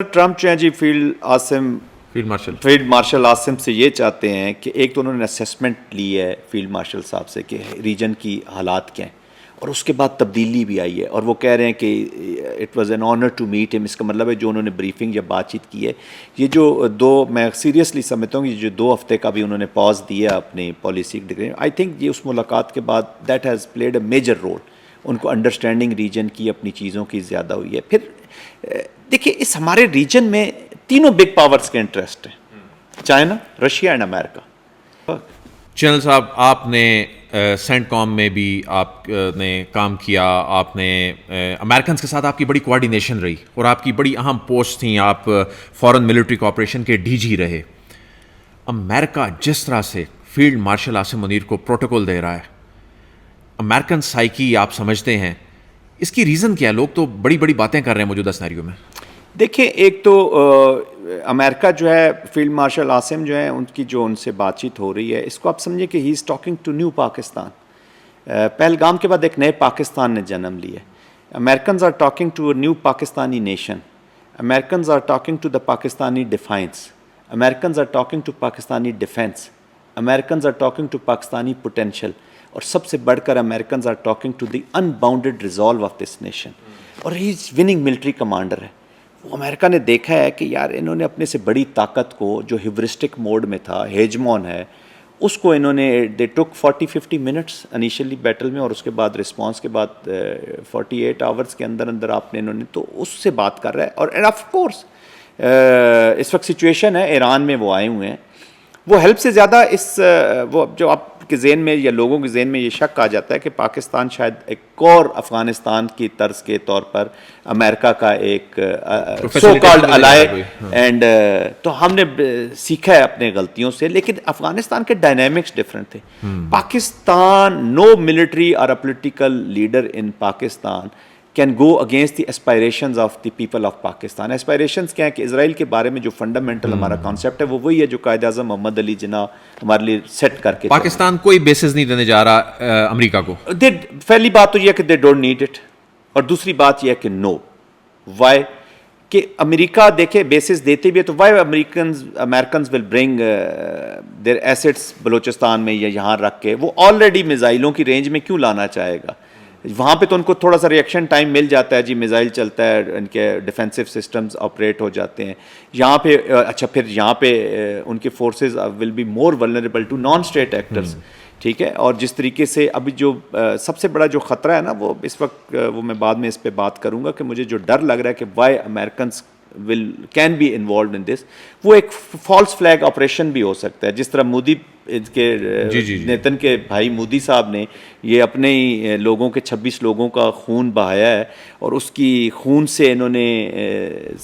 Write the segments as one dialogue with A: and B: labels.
A: Trump جو ہیں جی field marshal Asim سے یہ چاہتے ہیں کہ ایک تو انہوں نے اسیسمنٹ لی ہے فیلڈ مارشل صاحب سے کہ ریجن کی حالات کیا ہیں، اور اس کے بعد تبدیلی بھی آئی ہے، اور وہ کہہ رہے ہیں کہ it was an honour to meet ہم. اس کا مطلب ہے جو انہوں نے بریفنگ یا بات چیت کی ہے، یہ جو میں سیریسلی سمجھتا ہوں کہ جو 2 ہفتے کا بھی انہوں نے پاز دیا اپنی پالیسی ڈگری، آئی تھنک یہ اس ملاقات کے بعد that has played a major role. ان کو انڈرسٹینڈنگ ریجن کی اپنی چیزوں کی زیادہ ہوئی ہے. پھر دیکھیے اس ہمارے ریجن میں تینوں بگ پاورز کے انٹرسٹ ہیں، China, Russia and America.
B: General صاحب، آپ نے سینٹ کام میں بھی آپ نے کام کیا، آپ نے امریکنز کے ساتھ آپ کی بڑی کوآرڈینیشن رہی اور آپ کی بڑی اہم پوسٹ تھیں، آپ فورن ملٹری کوآپریشن کے ڈی جی رہے. امریکہ جس طرح سے فیلڈ مارشل عاصم منیر کو پروٹوکول دے رہا ہے، امریکن سائیکی آپ سمجھتے ہیں اس کی ریزن کیا ہے؟ لوگ تو بڑی بڑی باتیں کر رہے ہیں موجودہ سینیریو میں.
A: دیکھیں، ایک تو امریکہ جو ہے فیلڈ مارشل عاصم جو ہیں ان سے بات چیت ہو رہی ہے، اس کو آپ سمجھیں کہ he is talking to new Pakistan. Pahalgam کے بعد ایک نئے پاکستان نے جنم لیا ہے. Americans are talking to a new Pakistani nation. Americans are talking to the Pakistani defence. Americans are talking to Pakistani defence. Americans are talking to Pakistani potential. اور سب سے بڑھ کر Americans are talking to the unbounded resolve of this nation. اور he is winning military commander ہے. وہ امریکہ نے دیکھا ہے کہ یار انہوں نے اپنے سے بڑی طاقت کو جو ہیورسٹک موڈ میں تھا، ہیجمون ہے، اس کو انہوں نے دے ٹک 40-50 منٹس انیشلی بیٹل میں، اور اس کے بعد رسپانس کے بعد 48 آورس کے اندر اندر آپ نے انہوں نے تو اس سے بات کر رہا ہے. اور آف کورس اس وقت سچویشن ہے ایران میں وہ آئے ہوئے ہیں، وہ ہیلپ سے زیادہ وہ جو آپ کے ذہن میں یا لوگوں کے ذہن میں یہ شک آ جاتا ہے کہ پاکستان شاید ایک اور افغانستان کی طرز کے طور پر امریکہ کا ایک سو کالڈ الائے، اینڈ تو ہم نے سیکھا ہے اپنے غلطیوں سے. لیکن افغانستان کے ڈائنامکس ڈفرینٹ تھے. پاکستان، نو ملٹری اور political leader in Pakistan can go against the aspirations of the people of Pakistan. Aspirations کیا ہیں کہ اسرائیل کے بارے میں جو فنڈامنٹل ہمارا کانسیپٹ ہے وہ وہی ہے جو قائد اعظم محمد علی جناح ہمارے لیے سیٹ کر کے.
B: پاکستان کوئی بیسز نہیں دینے جا رہا امریکہ کو.
A: پہلی بات تو یہ ہے کہ دے ڈونٹ نیڈ اٹ، اور دوسری بات یہ ہے کہ نو. وائی؟ کہ امریکہ دیکھے بیسز دیتے بھی ہے تو وائی امیرکنز ول برنگ دیر ایسٹس بلوچستان میں یا یہاں رکھ کے، وہ آلریڈی میزائلوں کی رینج میں کیوں لانا چاہے گا؟ وہاں پہ تو ان کو تھوڑا سا ریئیکشن ٹائم مل جاتا ہے، جی میزائل چلتا ہے، ان کے ڈیفینسو سسٹمز آپریٹ ہو جاتے ہیں یہاں پہ. اچھا پھر یہاں پہ ان کے forces will be more vulnerable to non state actors. ٹھیک ہے. اور جس طریقے سے ابھی جو سب سے بڑا جو خطرہ ہے نا، وہ اس وقت وہ میں بعد میں اس پہ بات کروں گا کہ مجھے جو ڈر لگ رہا ہے کہ why Americans can be involved in this, وہ ایک فالس فلیگ آپریشن بھی ہو سکتا ہے. جس طرح مودی کے نیتن کے بھائی مودی صاحب نے یہ اپنے ہی لوگوں کے 26 لوگوں کا خون بہایا ہے، اور اس کی خون سے انہوں نے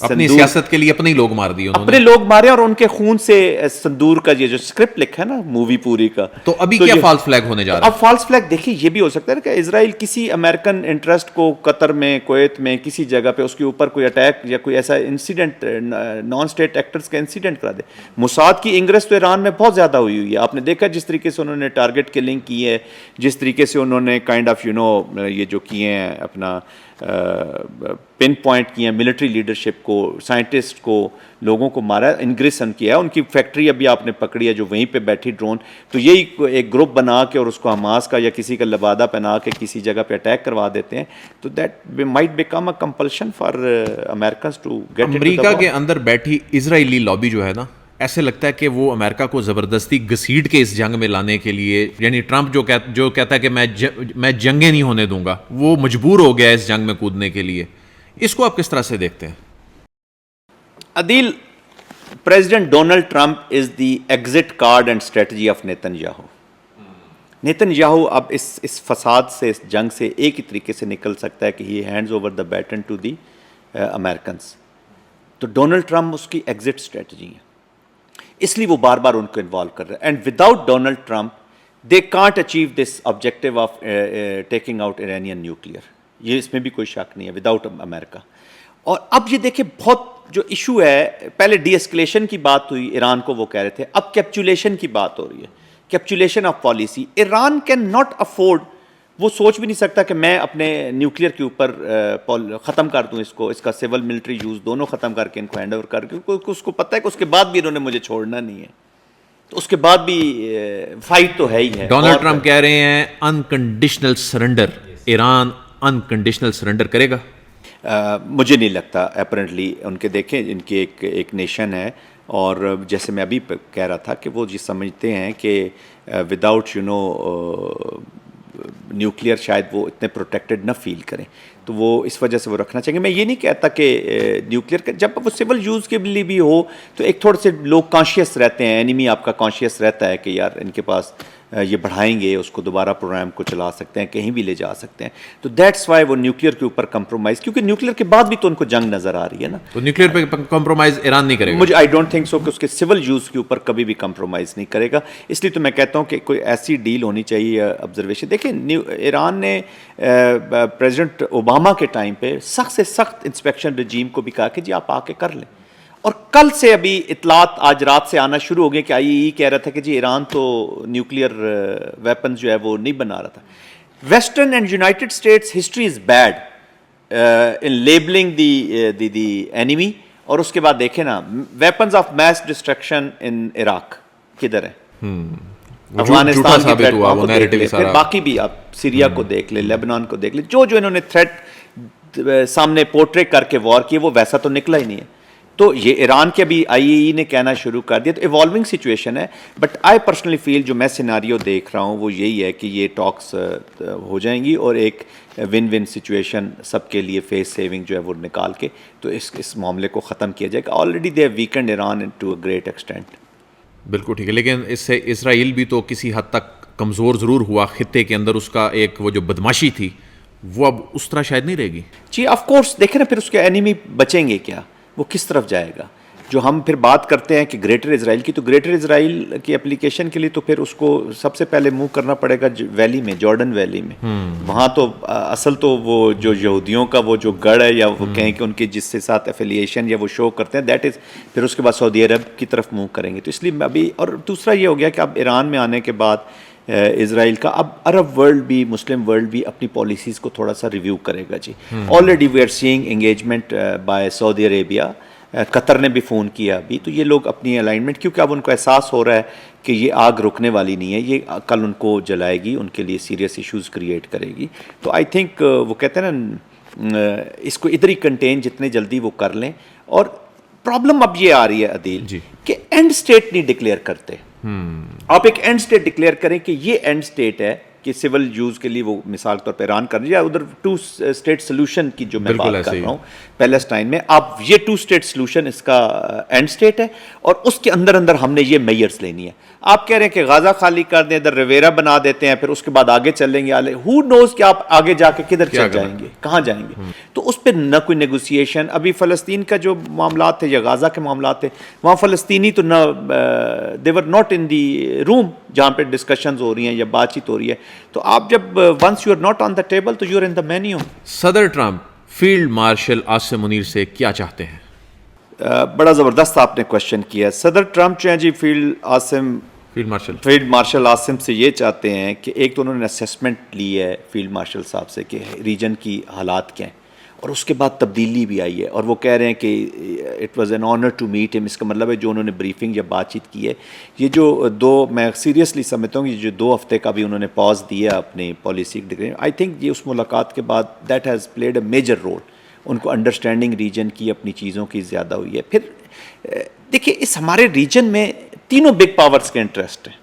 B: اپنی سیاست کے لیے اپنے ہی لوگ مار دیے،
A: اپنے لوگ مارے، اور ان کے خون سے سندور کا یہ جو اسکرپٹ لکھا ہے نا مووی پوری کا.
B: تو ابھی کیا فالس فلیگ ہونے جا رہا ہے؟
A: اب فالس فلیگ دیکھیے یہ بھی ہو سکتا ہے کہ اسرائیل کسی امریکن انٹرسٹ کو قطر میں، کویت میں، کسی جگہ پہ اس کے اوپر کوئی اٹیک یا کوئی ایسا انسیڈنٹ نان اسٹیٹ ایکٹرز کا انسیڈنٹ کرا دے. موساد کی انگریس تو ایران میں بہت زیادہ ہوئی ہے. آپ نے دیکھا جس طریقے سے انہوں نے ٹارگٹ کلنگ کی ہے، جس طریقے سے انہوں نے کائنڈ آف یہ جو کیے ہیں اپنا پن پوائنٹ کیے ہیں ملٹری لیڈرشپ کو، سائنٹسٹ کو، لوگوں کو مارا، انگریسن کیا ہے. ان کی فیکٹری ابھی آپ نے پکڑی ہے جو وہیں پہ بیٹھی ڈرون، تو یہی ایک گروپ بنا کے اور اس کو حماس کا یا کسی کا لبادہ پہنا کے کسی جگہ پہ اٹیک کروا دیتے ہیں. تو that might become a compulsion for Americans to get.
B: America کے اندر بیٹھی اسرائیلی لابی جو ہے نا، ایسے لگتا ہے کہ وہ امریکہ کو زبردستی گھسیٹ کے اس جنگ میں لانے کے لیے، یعنی ٹرمپ جو کہتا ہے کہ میں جنگیں نہیں ہونے دوں گا، وہ مجبور ہو گیا اس جنگ میں کودنے کے لیے. اس کو آپ کس طرح سے دیکھتے ہیں؟
A: Adeel, president Donald Trump is the exit card and strategy of Netanyahu. Netanyahu اب اس فساد سے، اس جنگ سے ایک ہی طریقے سے نکل سکتا ہے کہ he hands over the baton to the Americans. تو ڈونلڈ ٹرمپ اس کی ایگزٹ اسٹریٹجی ہے، اس لیے وہ بار بار ان کو انوالو کر رہے ہیں. And without Donald Trump they can't achieve this objective of taking out Iranian nuclear. یہ اس میں بھی کوئی شک نہیں ہے، وداؤٹ امریکہ. اور اب یہ دیکھیں بہت جو ایشو ہے، پہلے ڈی اسکلیشن کی بات ہوئی، ایران کو وہ کہہ رہے تھے، اب کیپچولیشن کی بات ہو رہی ہے، capitulation of policy. Iran can not afford وہ سوچ بھی نہیں سکتا کہ میں اپنے نیوکلیئر کے اوپر ختم کر دوں اس کا سول ملٹری یوز دونوں ختم کر کے ان کو ہینڈ اوور کر کے, اس کو پتہ ہے کہ اس کے بعد بھی انہوں نے مجھے چھوڑنا نہیں ہے, تو اس کے بعد بھی فائٹ تو ہے ہی ہے.
B: ڈونلڈ ٹرمپ کہہ رہے ہیں unconditional surrender, Iran unconditional surrender کرے گا؟
A: مجھے نہیں لگتا. اپیرنٹلی ان کے دیکھیں ان کی ایک نیشن ہے, اور جیسے میں ابھی کہہ رہا تھا کہ وہ یہ سمجھتے ہیں کہ وداؤٹ نیوکلیئر شاید وہ اتنے پروٹیکٹڈ نہ فیل کریں, تو وہ اس وجہ سے وہ رکھنا چاہیں گے. میں یہ نہیں کہتا کہ نیوکلیئر کا جب وہ سول یوز کے لیے بھی ہو تو ایک تھوڑے سے لوگ کانشیس رہتے ہیں, اینیمی آپ کا کانشیس رہتا ہے کہ یار ان کے پاس یہ بڑھائیں گے, اس کو دوبارہ پروگرام کو چلا سکتے ہیں, کہیں بھی لے جا سکتے ہیں, تو دیٹس وائی وہ نیوکلیئر کے اوپر کمپرومائز, کیونکہ نیوکلیئر کے بعد بھی تو ان کو جنگ نظر آ رہی ہے نا.
B: تو نیوکلیئر پہ کمپرومائز ایران نہیں کرے گا؟
A: مجھے آئی ڈونٹ تھنک سو کہ اس کے سول یوز کے اوپر کبھی بھی کمپرومائز نہیں کرے گا. اس لیے تو میں کہتا ہوں کہ کوئی ایسی ڈیل ہونی چاہیے. آبزرویشن دیکھیں, ایران نے پریزیڈنٹ اوباما کے ٹائم پہ سخت سے سخت انسپیکشن رجیم کو بھی کہا کہ جی آپ آ کے کر لیں, اور کل سے ابھی اطلاعات آج رات سے آنا شروع ہو گئے کہ آئی کہہ رہا تھا کہ جی ایران تو نیوکلیئر ویپن جو ہے وہ نہیں بنا رہا تھا. Western and United States history is bad in labelling the enemy, اور اس کے بعد دیکھیں نا ویپنز آف میس ڈسٹرکشن ان عراق کدھر ہے, افغانستان کی پلیٹ فارم کو دیکھ لیں, پھر باقی بھی آپ سیریا کو دیکھ لیں, لیبنان کو دیکھ لیں, جو انہوں نے تھریٹ سامنے پورٹریٹ کر کے وار کیے وہ ویسا تو نکلا ہی نہیں ہے. تو یہ ایران کے بھی آئی نے کہنا شروع کر دیا, تو ایوالونگ سچویشن ہے. بٹ آئی پرسنلی فیل جو میں سیناریو دیکھ رہا ہوں وہ یہی ہے کہ یہ ٹاکس ہو جائیں گی اور ایک ون ون سچویشن سب کے لیے فیس سیونگ جو ہے وہ نکال کے تو اس معاملے کو ختم کیا جائے گا. Already they have weakened Iran to a great extent.
B: بالکل ٹھیک ہے, لیکن اس سے اسرائیل بھی تو کسی حد تک کمزور ضرور ہوا خطے کے اندر, اس کا ایک وہ جو بدماشی تھی وہ اب اس طرح شاید نہیں رہے گی.
A: جی آف کورس, دیکھیں نا پھر اس کے اینیمی بچیں گے کیا, وہ کس طرف جائے گا. جو ہم پھر بات کرتے ہیں کہ گریٹر اسرائیل کی, تو گریٹر اسرائیل کی اپلیکیشن کے لیے تو پھر اس کو سب سے پہلے موو کرنا پڑے گا ویلی میں, جارڈن ویلی میں. وہاں تو اصل تو وہ جو یہودیوں کا وہ جو گڑھ ہے, یا وہ کہیں کہ ان کے جس کے ساتھ ایفیلیشن یا وہ شو کرتے ہیں, دیٹ از پھر اس کے بعد سعودی عرب کی طرف موو کریں گے. تو اس لیے ابھی, اور دوسرا یہ ہو گیا کہ اب ایران میں آنے کے بعد اسرائیل کا, اب عرب ورلڈ بھی مسلم ورلڈ بھی اپنی پالیسیز کو تھوڑا سا ریویو کرے گا. جی already we are seeing engagement by Saudi Arabia, Qatar نے بھی فون کیا ابھی, تو یہ لوگ اپنی الائنمنٹ, کیونکہ اب ان کو احساس ہو رہا ہے کہ یہ آگ رکنے والی نہیں ہے, یہ کل ان کو جلائے گی, ان کے لیے سیریس ایشوز کریٹ کرے گی. تو آئی تھنک وہ کہتے ہیں نا اس کو ادھر ہی کنٹین جتنے جلدی وہ کر لیں. اور پرابلم اب یہ آ رہی ہے عدیل کہ اینڈ اسٹیٹ نہیں ڈکلیئر کرتے. آپ ایک اینڈ اسٹیٹ ڈکلیئر کریں کہ یہ اینڈ اسٹیٹ ہے کہ سول یوز کے لیے وہ مثال طور پہ ایران کر رہی ہے, ادھر ٹو اسٹیٹ سولوشن کی جو میں بات کر رہا ہوں پیلسٹائن میں, اب یہ ٹو اسٹیٹ سولوشن اس کا اینڈ اسٹیٹ ہے, اور اس کے اندر اندر ہم نے یہ میئرس لینی ہے. آپ کہہ رہے ہیں کہ غازہ خالی کر دیں, ادھر ریویرا بنا دیتے ہیں, پھر اس کے بعد آگے چلیں گے. ہو نوز کہ آپ آگے جا کے کدھر چل جائیں گے, کہاں جائیں گے. تو اس پہ نہ کوئی نیگوسیشن. ابھی فلسطین کا جو معاملات تھے یا غازہ کے معاملات تھے, وہاں فلسطینی تو نہ دے ور ناٹ ان دی روم جہاں پہ ڈسکشنز ہو رہی ہیں یا بات چیت ہو رہی ہے. تو آپ جب once you are not on the table تو you are in the menu.
B: صدر Trump field marshal Asim Munir سے کیا چاہتے ہیں؟
A: بڑا زبردست آپ نے کوشچن کیا. صدر ٹرمپ جو ہیں جی فیلڈ مارشل عاصم سے یہ چاہتے ہیں کہ ایک تو انہوں نے اسیسمنٹ لی ہے فیلڈ مارشل صاحب سے کہ ریجن کی حالات کیا ہیں, اور اس کے بعد تبدیلی بھی آئی ہے, اور وہ کہہ رہے ہیں کہ it was an honour to meet ہم. اس کا مطلب ہے جو انہوں نے بریفنگ یا بات چیت کی ہے, یہ جو میں سیریسلی سمجھتا ہوں کہ جو 2 ہفتے کا بھی انہوں نے پاز دیا اپنی پالیسی ڈگری, آئی تھنک یہ اس ملاقات کے بعد that has played a major role. ان کو انڈرسٹینڈنگ ریجن کی اپنی چیزوں کی زیادہ ہوئی ہے. پھر دیکھیے اس ہمارے ریجن میں تینوں بگ پاورز کے انٹرسٹ ہیں,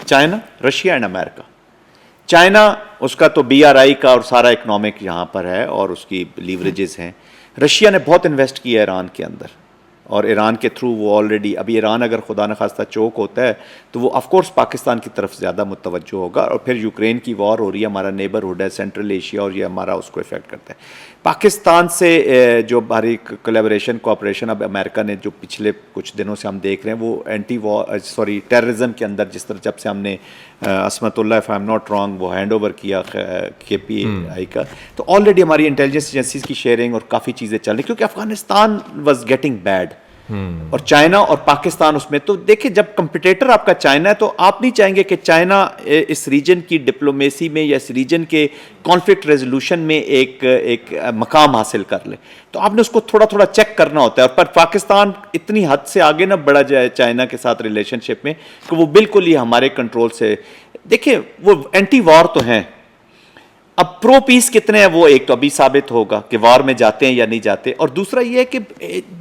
A: China, Russia and America. China اس کا تو بی آر آئی کا اور سارا اکنامک یہاں پر ہے اور اس کی لیوریجز ہیں. رشیا نے بہت انویسٹ کیا ہے ایران کے اندر, اور ایران کے تھرو وہ آلریڈی ابھی ایران اگر خدا نخواستہ چوک ہوتا ہے تو وہ آف کورس پاکستان کی طرف زیادہ متوجہ ہوگا. اور پھر یوکرین کی وار ہو رہی ہے, ہمارا نیبرہڈ ہے سینٹرل ایشیا, اور یہ ہمارا اس کو افیکٹ کرتا ہے. پاکستان سے جو ہماری کولیبریشن کوآپریشن اب امریکہ نے جو پچھلے کچھ دنوں سے ہم دیکھ رہے ہیں وہ ٹیررزم کے اندر جس طرح جب سے ہم نے Ismatullah if I am not wrong وہ ہینڈ اوور کیا کے پی آئی کا, تو آلریڈی ہماری انٹیلیجنس ایجنسیز کی شیئرنگ اور کافی چیزیں چل رہی, کیونکہ افغانستان واز گیٹنگ بیڈ. اور چائنا اور پاکستان اس میں. تو دیکھیں جب کمپٹیٹر آپ کا چائنا ہے تو آپ نہیں چاہیں گے کہ چائنا اس ریجن کی ڈپلومیسی میں یا اس ریجن کے کانفلکٹ ریزولوشن میں ایک مقام حاصل کر لے. تو آپ نے اس کو تھوڑا تھوڑا چیک کرنا ہوتا ہے. اور پر پاکستان اتنی حد سے آگے نہ بڑھا جائے چائنا کے ساتھ ریلیشن شپ میں کہ وہ بالکل ہی ہمارے کنٹرول سے. دیکھیں وہ اینٹی وار تو ہیں, اب پرو پیس کتنے ہیں وہ ایک تو ابھی ثابت ہوگا کہ وار میں جاتے ہیں یا نہیں جاتے, اور دوسرا یہ ہے کہ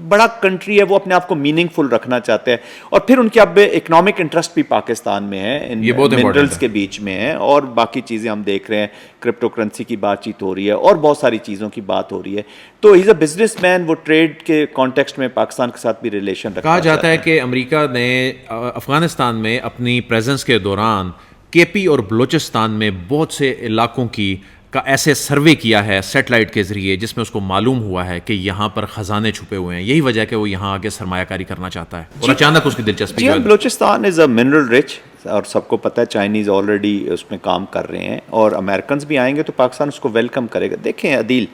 A: بڑا کنٹری ہے وہ اپنے آپ کو میننگ فل رکھنا چاہتے ہیں, اور پھر ان کے اب اکنامک انٹرسٹ بھی پاکستان میں ہے, منرلز کے بیچ میں ہے, اور باقی چیزیں ہم دیکھ رہے ہیں, کرپٹو کرنسی کی بات چیت ہو رہی ہے اور بہت ساری چیزوں کی بات ہو رہی ہے. تو ہی از اے بزنس مین, وہ ٹریڈ کے کانٹیکسٹ میں پاکستان کے ساتھ بھی ریلیشن رکھنا
B: کہا جاتا ہے کہ امریکہ نے افغانستان میں اپنی پریزنس کے دوران کے پی اور بلوچستان میں بہت سے علاقوں کا ایسے سروے کیا ہے سیٹلائٹ کے ذریعے جس میں اس کو معلوم ہوا ہے کہ یہاں پر خزانے چھپے ہوئے ہیں. یہی وجہ ہے کہ وہ یہاں آگے سرمایہ کاری کرنا چاہتا ہے اور اچانک اس کی دلچسپی.
A: جی بلوچستان از اے منرل رچ, اور سب کو پتہ ہے چائنیز آلریڈی اس میں کام کر رہے ہیں, اور امریکنز بھی آئیں گے تو پاکستان اس کو ویلکم کرے گا. دیکھیں عدیل,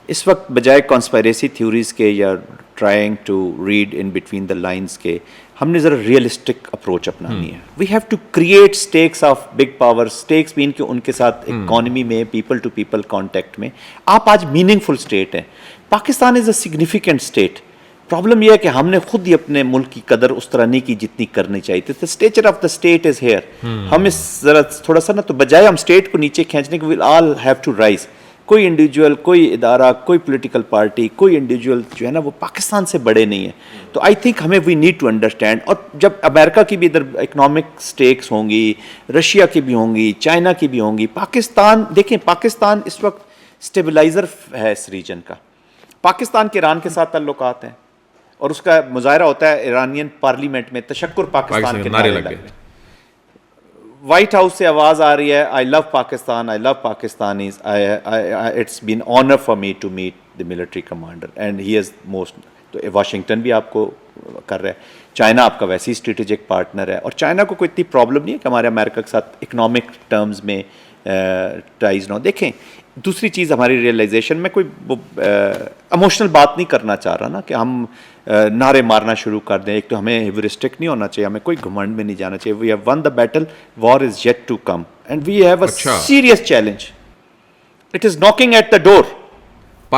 A: اس وقت بجائے کانسپائریسی تھیوریز کے یا trying to read in between the lines کے, ہم نے ذرا ریئلسٹک اپروچ اپنانی ہے. We have to create stakes of big power, stakes مین کہ ان کے ساتھ اکانومی میں پیپل ٹو پیپل کانٹیکٹ میں آپ آج میننگ فل اسٹیٹ ہیں. پاکستان از اے سگنیفیکنٹ اسٹیٹ. پرابلم یہ ہے کہ ہم نے خود ہی اپنے ملک کی قدر اس طرح نہیں کی جتنی کرنی چاہیے تھی. Stitcher of the state is here. ہم اس ذرا تھوڑا سا نا, تو بجائے ہم اسٹیٹ کو نیچے کھینچنے کے we'll all have to rise. کوئی انڈیویجول, کوئی ادارہ, کوئی پولیٹیکل پارٹی, کوئی انڈیویجول جو ہے نا وہ پاکستان سے بڑے نہیں ہیں. تو آئی تھنک ہمیں وی نیڈ ٹو انڈرسٹینڈ. اور جب امریکہ کی بھی ادھر اکنامک اسٹیکس ہوں گی, رشیا کی بھی ہوں گی, چائنا کی بھی ہوں گی, پاکستان دیکھیں پاکستان اس وقت اسٹیبلائزر ہے اس ریجن کا. پاکستان کے ایران کے ساتھ تعلقات ہیں, اور اس کا مظاہرہ ہوتا ہے ایرانین پارلیمنٹ میں تشکر پاکستان کے نعرے لگے. وائٹ ہاؤس سے آواز آ رہی ہے I love Pakistan, I love Pakistanis, it's been honour for me to meet the military commander and he is most. تو واشنگٹن بھی آپ کو کر رہا ہے, چائنا آپ کا ویسے ہی اسٹریٹجک پارٹنر ہے, اور چائنا کو کوئی اتنی پرابلم نہیں ہے کہ ہمارے امریکہ کے ساتھ اکنامک ٹرمز میں ٹائز نہ ہو. دیکھیں دوسری چیز ہماری ریئلائزیشن میں کوئی ایموشنل بات نہیں کرنا چاہ رہا نا کہ ہم نعرے مارنا شروع کر دیں. ایک تو ہمیں ہیورسٹک نہیں ہونا چاہیے, ہمیں کوئی گھمنڈ میں نہیں جانا چاہیے. We have won the battle, war is yet to come, and we have a serious challenge. It is knocking at the door.